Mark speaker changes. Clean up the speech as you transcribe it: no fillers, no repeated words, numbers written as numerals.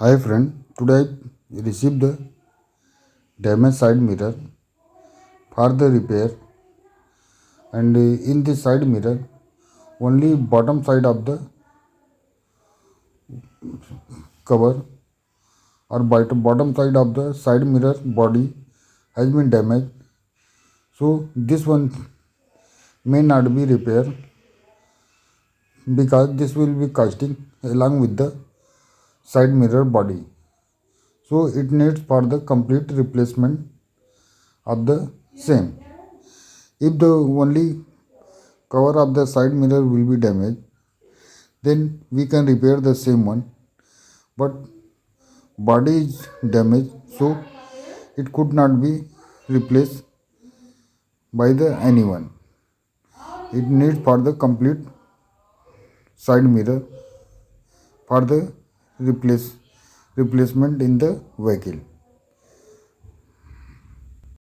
Speaker 1: Hi friend, today I received the damaged side mirror for the repair, and in this side mirror only bottom side of the cover or bottom side of the side mirror body has been damaged. So this one may not be repaired because this will be casting along with the side mirror body. So it needs for the complete replacement of the same. If the only cover of the side mirror will be damaged, then we can repair the same one. But body is damaged, so it could not be replaced by the anyone. It needs for the complete side mirror for the replacement in the vehicle.